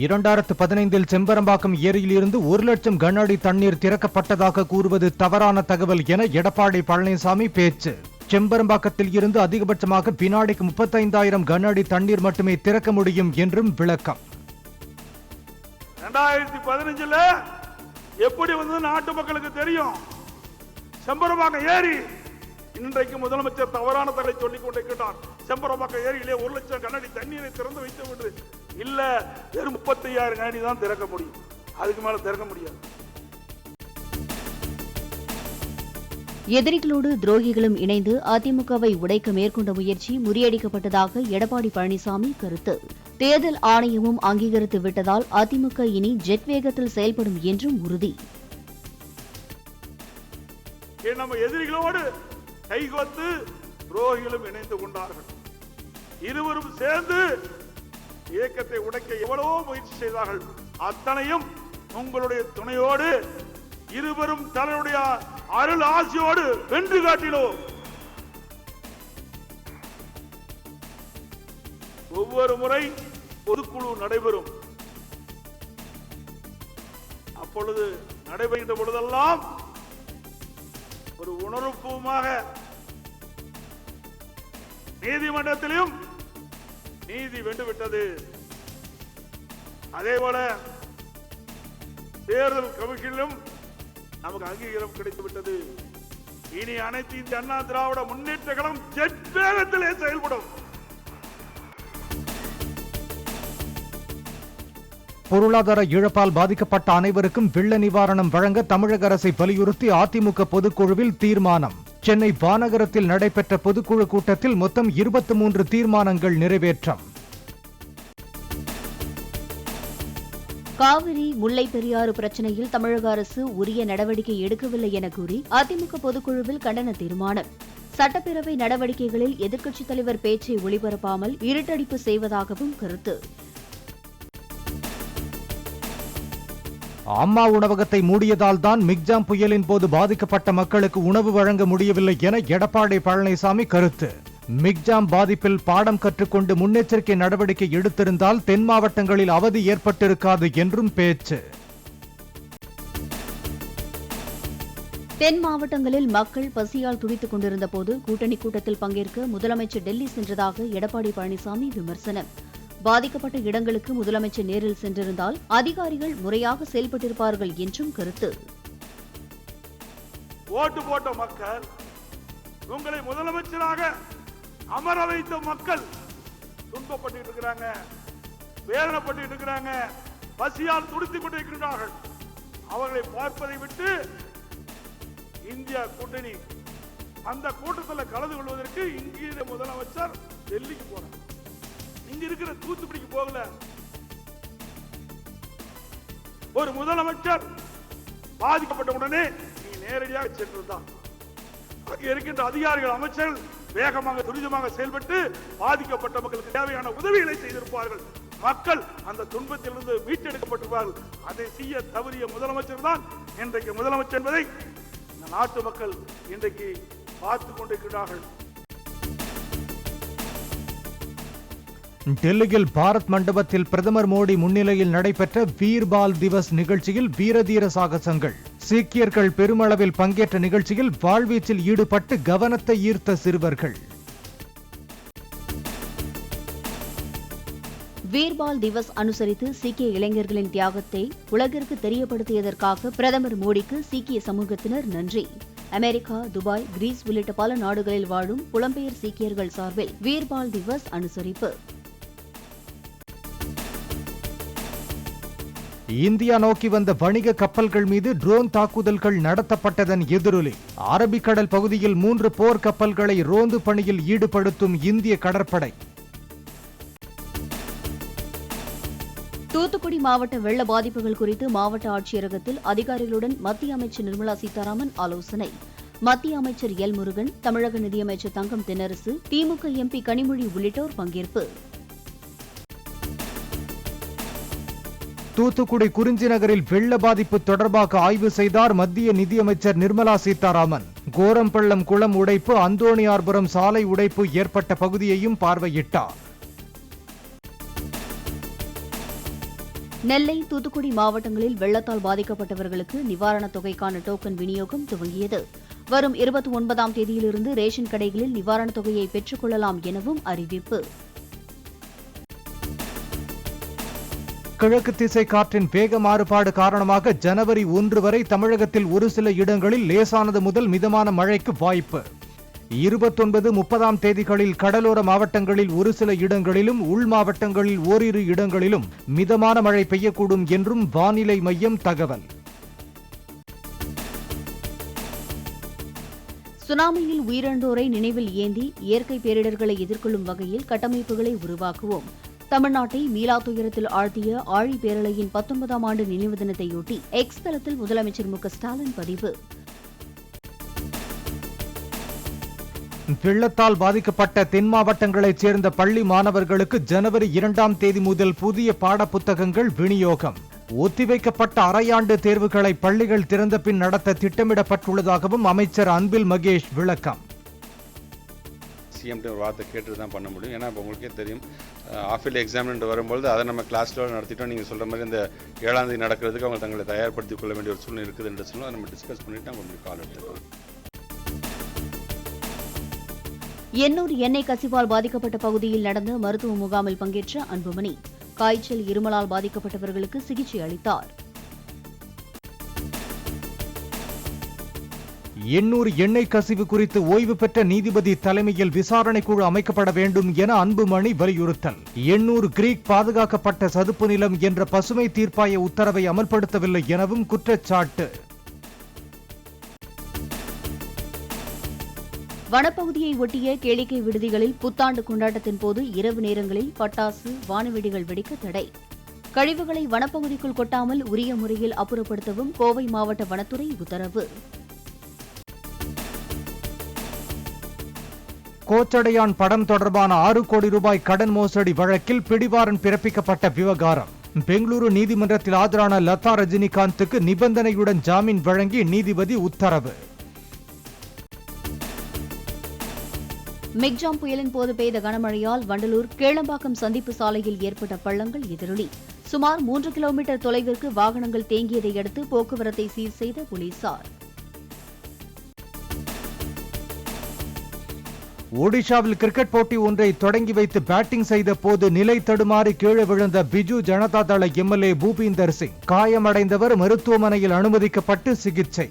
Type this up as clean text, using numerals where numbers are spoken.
2015 செம்பரம்பாக்கம் ஏரியில் இருந்து 1 லட்சம் கன அடி தண்ணீர் திறக்கப்பட்டதாக கூறுவது தவறான தகவல் என எடப்பாடி பழனிசாமி பேச்சு. செம்பரம்பாக்கத்தில் இருந்து அதிகபட்சமாக வினாடிக்கு 35,000 கன அடி தண்ணீர் மட்டுமே திறக்க முடியும் என்றும் விளக்கம். 2015 எப்படி வந்து நாட்டு மக்களுக்கு தெரியும்? செம்பரம்பாக்கம் ஏரி இன்றைக்கு முதலமைச்சர் தவறான தகவலை சொல்லிக் கொண்டிருக்கிறார். செம்பரம்பாக்கம் ஏரியிலே 1 லட்சம் கன அடி தண்ணீரை திறந்து வைத்து விட்டு இல்ல வெறும் 35,000 கன அடி தான் திறக்க முடியும், அதுக்கு மேல திறக்க முடியாது. எதிரிகளோடு துரோகிகளும் இணைந்து அதிமுகவை உடைக்க மேற்கொண்ட முயற்சி முறியடிக்கப்பட்டதாக எடப்பாடி பழனிசாமி கருத்து. தேர்தல் ஆணையமும் அங்கீகரித்து விட்டதால் அதிமுக இனி ஜெட் வேகத்தில் செயல்படும் என்றும் உறுதி. நம்ம எதிரிகளோடு கைகோத்து துரோகிகளும் இணைந்து கொண்டார்கள். இருவரும் சேர்ந்து இயக்கத்தை உடைக்க எவ்வளவோ முயற்சி செய்தார்கள். அத்தனையும் உங்களுடைய துணையோடு இருவரும் தலைவருடைய அருள் ஆசியோடு வென்று காட்டினோம். ஒவ்வொரு முறை பொதுக்குழு நடைபெறும், அப்பொழுது நடைபெறுகின்ற பொழுதெல்லாம் ஒரு உணர்வுபூர்வமாக நீதிமன்றத்திலும் நீதி வென்றுவிட்டது. அதேபோல தேர்தல் கமிஷனிலும் நமக்கு அங்கீகாரம் கிடைத்துவிட்டது. இனி அனைத்து இந்திய அண்ணா திராவிட முன்னேற்ற கழகம் ஜெட் வேகத்திலே செயல்படும். பொருளாதார இழப்பால் பாதிக்கப்பட்ட அனைவருக்கும் வெள்ள நிவாரணம் வழங்க தமிழக அரசை வலியுறுத்தி அதிமுக பொதுக்குழுவில் தீர்மானம். சென்னை வானகரத்தில் நடைபெற்ற பொதுக்குழு கூட்டத்தில் மொத்தம் 23 தீர்மானங்கள் நிறைவேற்றம். காவிரி முல்லை பெரியாறு பிரச்சினையில் தமிழக அரசு உரிய நடவடிக்கை எடுக்கவில்லை என கூறி அதிமுக பொதுக்குழுவில் கண்டன தீர்மானம். சட்டப்பேரவை நடவடிக்கைகளில் எதிர்க்கட்சித் தலைவர் பேச்சை ஒளிபரப்பாமல் இருட்டடிப்பு செய்வதாகவும் கருத்து. அம்மா உணவகத்தை மூடியதால் தான் மிக்ஜாம் புயலின் போது பாதிக்கப்பட்ட மக்களுக்கு உணவு வழங்க முடியவில்லை என எடப்பாடி பழனிசாமி கருத்து. மிக்ஜாம் பாதிப்பில் பாடம் கற்றுக்கொண்டு முன்னெச்சரிக்கை நடவடிக்கை எடுத்திருந்தால் தென் மாவட்டங்களில் அவதி ஏற்பட்டிருக்காது என்றும் பேச்சு. தென் மாவட்டங்களில் மக்கள் பசியால் துடித்துக் கொண்டிருந்த போது கூட்டணி கூட்டத்தில் பங்கேற்க முதலமைச்சர் டெல்லி சென்றதாக எடப்பாடி பழனிசாமி விமர்சனம். பாதிக்கப்பட்ட இடங்களுக்கு முதலமைச்சர் நேரில் சென்றிருந்தால் அதிகாரிகள் முறையாக செயல்பட்டிருப்பார்கள் என்றும் கருத்து. ஓட்டு போட்ட மக்கள், உங்களை முதலமைச்சராக அமர வைத்த மக்கள் துன்பப்பட்டு இருக்கிறாங்க, வேதனைப்பட்டு இருக்கிறாங்க, பசியால் துடித்துக் கொண்டிருக்கிறார்கள். அவர்களை பார்ப்பதை விட்டு இந்தியா கூட்டணி அந்த கூட்டத்தில் கலந்து கொள்வதற்கு இங்கிருந்த முதலமைச்சர் டெல்லிக்கு போறார். இங்க இருக்கிற தூத்துக்குடிக்கு போகல. ஒரு முதலமைச்சர் பாதிக்கப்பட்ட உடனே நீ நேரடியாக சென்றிருந்தார். அங்கே இருக்கின்ற அதிகாரிகள், அமைச்சர்கள் வேகமாக துரிதமாக செயல்பட்டு பாதிக்கப்பட்ட மக்களுக்கு தேவையான உதவிகளை செய்திருப்பார்கள். மக்கள் அந்த துன்பத்திலிருந்து மீட்டெடுக்கப்பட்டிருப்பார்கள். அதை செய்ய தவறிய முதலமைச்சர் தான் இன்றைக்கு முதலமைச்சர் என்பதை இந்த நாட்டு மக்கள் இன்றைக்கு பார்த்துக் கொண்டிருக்கிறார்கள். டெல்லியில் பாரத் மண்டபத்தில் பிரதமர் மோடி முன்னிலையில் நடைபெற்ற வீர்பால் திவஸ் நிகழ்ச்சியில் வீரதீர சாகசங்கள். சீக்கியர்கள் பெருமளவில் பங்கேற்ற நிகழ்ச்சியில் வாழ்வீச்சில் ஈடுபட்டு கவனத்தை ஈர்த்த சிறுவர்கள். வீர்பால் திவஸ் அனுசரித்து சீக்கிய இளைஞர்களின் தியாகத்தை உலகிற்கு தெரியப்படுத்தியதற்காக பிரதமர் மோடிக்கு சீக்கிய சமூகத்தினர் நன்றி. அமெரிக்கா, துபாய், கிரீஸ் உள்ளிட்ட பல நாடுகளில் வாழும் புலம்பெயர் சீக்கியர்கள் சார்பில் வீர்பால் திவஸ் அனுசரிப்பு. இந்தியா நோக்கி வந்த வணிக கப்பல்கள் மீது ட்ரோன் தாக்குதல்கள் நடத்தப்பட்டதன் எதிரொலி. அரபிக்கடல் பகுதியில் 3 போர் கப்பல்களை ரோந்து பணியில் ஈடுபடுத்தும் இந்திய கடற்படை. தூத்துக்குடி மாவட்ட வெள்ள பாதிப்புகள் குறித்து மாவட்ட ஆட்சியரகத்தில் அதிகாரிகளுடன் மத்திய அமைச்சர் நிர்மலா சீதாராமன் ஆலோசனை. மத்திய அமைச்சர் எல் முருகன், தமிழக நிதியமைச்சர் தங்கம் தென்னரசு, திமுக எம்பி கனிமொழி உள்ளிட்டோர் பங்கேற்பு. தூத்துக்குடி குறிஞ்சி நகரில் வெள்ள பாதிப்பு தொடர்பாக ஆய்வு செய்தார் மத்திய நிதியமைச்சர் நிர்மலா சீதாராமன். கோரம்பள்ளம் குளம் உடைப்பு, அந்தோணியார்புரம் சாலை உடைப்பு ஏற்பட்ட பகுதியையும் பார்வையிட்டார். நெல்லை, தூத்துக்குடி மாவட்டங்களில் வெள்ளத்தால் பாதிக்கப்பட்டவர்களுக்கு நிவாரணத் தொகைக்கான டோக்கன் விநியோகம் துவங்கியது. வரும் 29ஆம் தேதியிலிருந்து ரேஷன் கடைகளில் நிவாரணத் தொகையை பெற்றுக் கொள்ளலாம் எனவும் அறிவிப்பு. கிழக்கு திசை காற்றின் வேக மாறுபாடு காரணமாக ஜனவரி 1 வரை தமிழகத்தில் ஒரு சில இடங்களில் லேசானது முதல் மிதமான மழைக்கு வாய்ப்பு. 29, 30ஆம் தேதிகளில் கடலோர மாவட்டங்களில் ஒரு சில இடங்களிலும் உள் மாவட்டங்களில் ஓரிரு இடங்களிலும் மிதமான மழை பெய்யக்கூடும் என்றும் வானிலை மையம் தகவல். சுனாமியில் உயிரிழந்தோரை நினைவில் ஏந்தி இயற்கை பேரிடர்களை எதிர்கொள்ளும் வகையில் கட்டமைப்புகளை உருவாக்குவோம். தமிழ்நாட்டை மீளா துயரத்தில் ஆழ்த்திய ஆழி பேரலையின் 19ஆம் ஆண்டு நினைவு தினத்தையொட்டி எக்ஸ் தளத்தில் முதலமைச்சர் மு.க.ஸ்டாலின் பதிவு. வெள்ளத்தால் பாதிக்கப்பட்ட தென் மாவட்டங்களைச் சேர்ந்த பள்ளி மாணவர்களுக்கு ஜனவரி 2ஆம் தேதி முதல் புதிய பாடப்புத்தகங்கள் விநியோகம். ஒத்திவைக்கப்பட்ட அரையாண்டு தேர்வுகளை பள்ளிகள் திறந்த பின் நடத்த திட்டமிடப்பட்டுள்ளதாகவும் அமைச்சர் அன்பில் மகேஷ் விளக்கம். சிஎம்டி ஒரு வார்த்தை கேட்டு தான் பண்ண முடியும். ஏன்னா இப்போ உங்களுக்கே தெரியும், ஆஃபீல் எக்ஸாம்னு வரும்பொழுது அதை நம்ம கிளாஸில் நடத்திட்டோம். நீங்கள் சொல்கிற மாதிரி இந்த 7ஆம் தேதி நடக்கிறதுக்கு அவங்க தங்களை தயார்படுத்திக் கொள்ள வேண்டிய ஒரு சூழ்நிலை இருக்குது என்று சொல்லுவோம். அதை நம்ம டிஸ்கஸ் பண்ணிவிட்டு நம்ம உங்களுக்கு கால் எடுத்துக்கலாம். எண்ணூர் எண்ணெய் கசிவால் பாதிக்கப்பட்ட பகுதியில் நடந்த மருத்துவ முகாமில் பங்கேற்ற அன்புமணி காய்ச்சல், இருமலால் பாதிக்கப்பட்டவர்களுக்கு சிகிச்சை அளித்தார். எண்ணூர் எண்ணெய் கசிவு குறித்து ஓய்வு பெற்ற நீதிபதி தலைமையில் விசாரணை குழு அமைக்கப்பட வேண்டும் என அன்புமணி வலியுறுத்தல். எண்ணூர் கிரீக் பாதுகாக்கப்பட்ட சதுப்பு நிலம் என்ற பசுமை தீர்ப்பாய உத்தரவை அமல்படுத்தவில்லை எனவும் குற்றச்சாட்டு. வனப்பகுதியை ஒட்டிய கேளிக்கை விடுதிகளில் புத்தாண்டு கொண்டாட்டத்தின் போது இரவு நேரங்களில் பட்டாசு, வானவெடிகள் வெடிக்க தடை. கழிவுகளை வனப்பகுதிக்குள் கொட்டாமல் உரிய முறையில் அப்புறப்படுத்தவும் கோவை மாவட்ட வனத்துறை உத்தரவு. கோச்சடையான் படம் தொடர்பான 6 கோடி ரூபாய் கடன் மோசடி வழக்கில் பிடிவாரண்ட் பிறப்பிக்கப்பட்ட விவகாரம். பெங்களூரு நீதிமன்றத்தில் ஆஜரான லதா ரஜினிகாந்துக்கு நிபந்தனையுடன் ஜாமீன் வழங்கி நீதிபதி உத்தரவு. மிக்ஜாம் புயலின் போது பெய்த கனமழையால் வண்டலூர் கேளம்பாக்கம் சந்திப்பு சாலையில் ஏற்பட்ட பள்ளங்கள் எதிரொலி. சுமார் 3 கிலோமீட்டர் தொலைவிற்கு வாகனங்கள் தேங்கியதை அடுத்து போக்குவரத்தை சீர் செய்த போலீசார். ஒடிஷாவில் கிரிக்கெட் போட்டி ஒன்றை தொடங்கி வைத்து பேட்டிங் செய்த போது நிலை தடுமாறி கீழே விழுந்த பிஜு ஜனதா தள எம்எல்ஏ பூபீந்தர் சிங் காயமடைந்தவர் மருத்துவமனையில் அனுமதிக்கப்பட்டு சிகிச்சை.